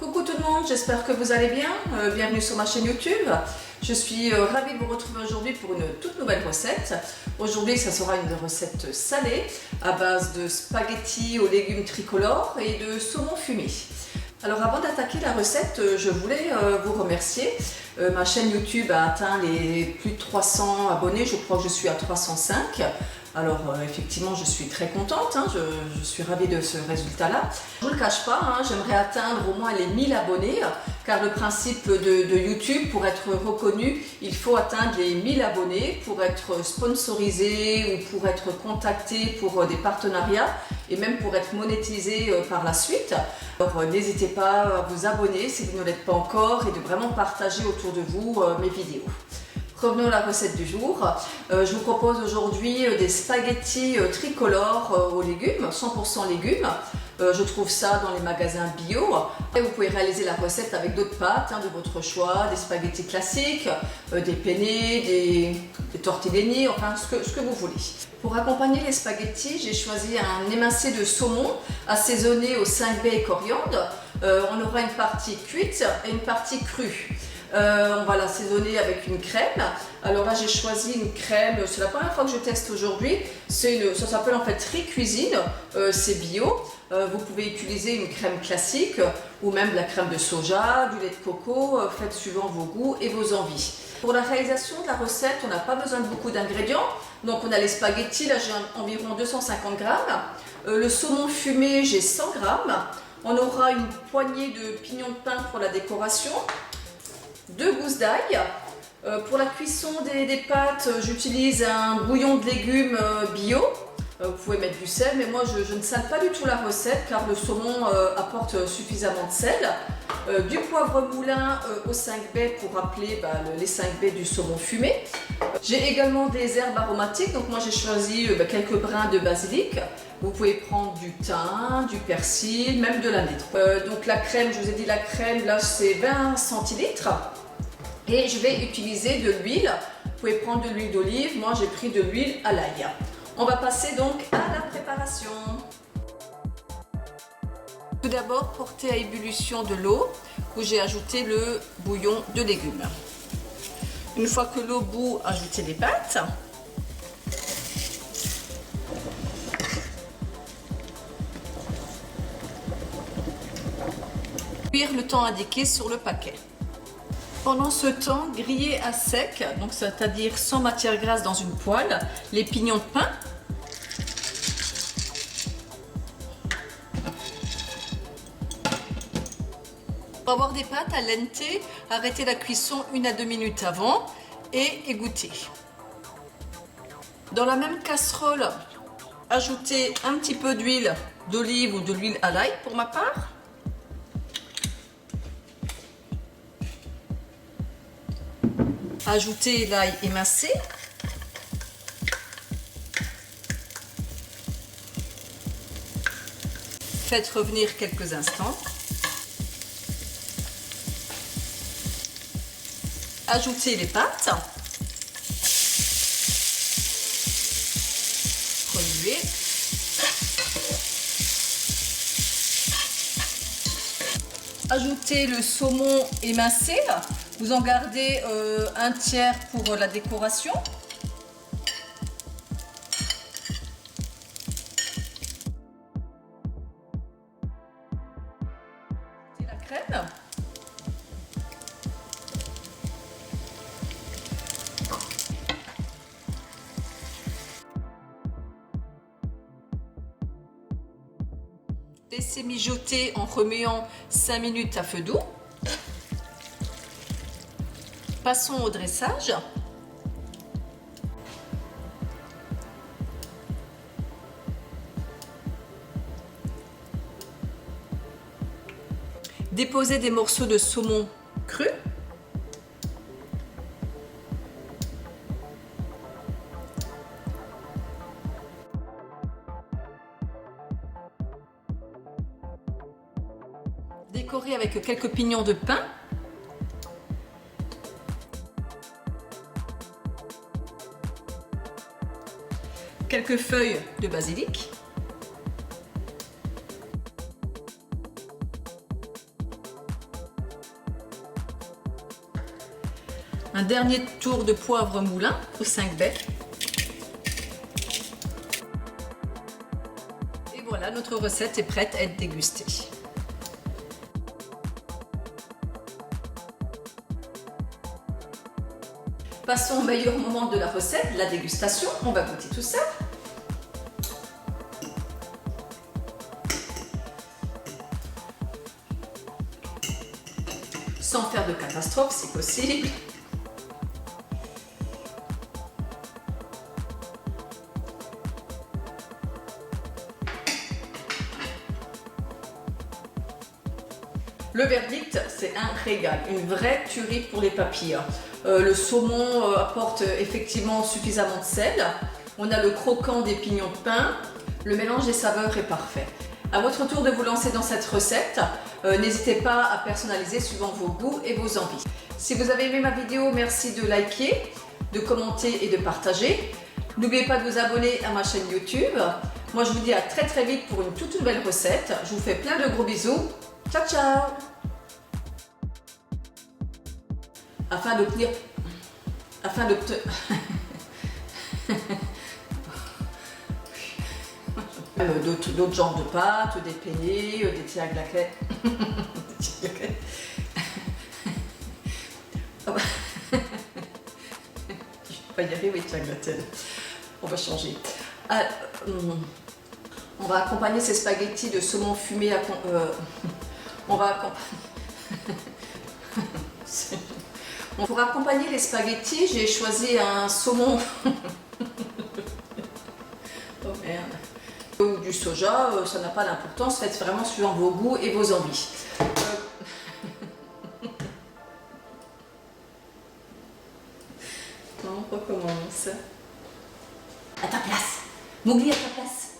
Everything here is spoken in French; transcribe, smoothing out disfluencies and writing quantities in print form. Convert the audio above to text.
Coucou tout le monde, j'espère que vous allez bien. Bienvenue sur ma chaîne YouTube. Je suis ravie de vous retrouver aujourd'hui pour une toute nouvelle recette. Aujourd'hui, ça sera une recette salée à base de spaghettis aux légumes tricolores et de saumon fumé. Alors avant d'attaquer la recette, je voulais vous remercier. Ma chaîne YouTube a atteint les plus de 300 abonnés, je crois que je suis à 305. Alors effectivement, je suis très contente, je suis ravie de ce résultat-là. Je ne vous le cache pas, j'aimerais atteindre au moins les 1000 abonnés, car le principe de YouTube, pour être reconnu, il faut atteindre les 1000 abonnés pour être sponsorisé ou pour être contacté pour des partenariats et même pour être monétisé par la suite. Alors n'hésitez pas à vous abonner si vous ne l'êtes pas encore et de vraiment partager autour de vous mes vidéos. Revenons à la recette du jour. Je vous propose aujourd'hui des spaghettis tricolores aux légumes, 100% légumes. Je trouve ça dans les magasins bio. Et vous pouvez réaliser la recette avec d'autres pâtes de votre choix, des spaghettis classiques, des penne, des tortellini, enfin ce que vous voulez. Pour accompagner les spaghettis, j'ai choisi un émincé de saumon assaisonné au 5 baies et coriandre. On aura une partie cuite et une partie crue. On va l'assaisonner avec une crème. Alors là j'ai choisi une crème, c'est la première fois que je teste aujourd'hui. Ça s'appelle en fait Riz Cuisine, c'est bio. Vous pouvez utiliser une crème classique ou même de la crème de soja, du lait de coco, faites suivant vos goûts et vos envies. Pour la réalisation de la recette, on n'a pas besoin de beaucoup d'ingrédients. Donc on a les spaghettis, là j'ai environ 250 grammes. Le saumon fumé, j'ai 100 grammes. On aura une poignée de pignons de pain pour la décoration. 2 gousses d'ail. Pour la cuisson des pâtes, j'utilise un bouillon de légumes bio. Vous pouvez mettre du sel, mais moi je ne sale pas du tout la recette car le saumon apporte suffisamment de sel. Du poivre moulin aux 5 baies pour rappeler les 5 baies du saumon fumé. J'ai également des herbes aromatiques, donc moi j'ai choisi quelques brins de basilic. Vous pouvez prendre du thym, du persil, même de l'anis. Donc la crème, je vous ai dit la crème, là c'est 20 centilitres. Et je vais utiliser de l'huile. Vous pouvez prendre de l'huile d'olive, moi j'ai pris de l'huile à l'ail. On va passer donc à la préparation. Tout d'abord, portez à ébullition de l'eau où j'ai ajouté le bouillon de légumes. Une fois que l'eau bout, ajoutez les pâtes. Cuire le temps indiqué sur le paquet. Pendant ce temps, grillez à sec, donc c'est-à-dire sans matière grasse dans une poêle, les pignons de pain. Pour avoir des pâtes al dente, arrêtez la cuisson 1 à 2 minutes avant et égouttez. Dans la même casserole, ajoutez un petit peu d'huile d'olive ou de l'huile à l'ail pour ma part. Ajoutez l'ail émincé. Faites revenir quelques instants. Ajoutez les pâtes. Remuez. Ajoutez le saumon émincé. Vous en gardez un tiers pour la décoration. Et la crème. Laissez mijoter en remuant 5 minutes à feu doux. Passons au dressage. Déposez des morceaux de saumon cru. Décorez avec quelques pignons de pain. Quelques feuilles de basilic. Un dernier tour de poivre moulin aux 5 baies. Et voilà, notre recette est prête à être dégustée. Passons au meilleur moment de la recette, la dégustation. On va goûter tout ça. Sans faire de catastrophe si possible. Le verdict, c'est un régal, une vraie tuerie pour les papilles. Le saumon apporte effectivement suffisamment de sel. On a le croquant des pignons de pain. Le mélange des saveurs est parfait. À votre tour de vous lancer dans cette recette, n'hésitez pas à personnaliser suivant vos goûts et vos envies. Si vous avez aimé ma vidéo, merci de liker, de commenter et de partager. N'oubliez pas de vous abonner à ma chaîne YouTube. Moi, je vous dis à très vite pour une toute nouvelle recette. Je vous fais plein de gros bisous. Ciao, ciao! Afin d'obtenir d'autres genres de pâtes, des peignets, des tirs à glaquettes. Je vais pas y arriver, tirs à glaquettes. On va changer. On va accompagner ces spaghettis de saumon fumé. Pour accompagner les spaghettis, j'ai choisi un saumon oh merde, ou du soja, ça n'a pas d'importance, faites vraiment suivant vos goûts et vos envies. On recommence. À ta place, Mowgli, à ta place.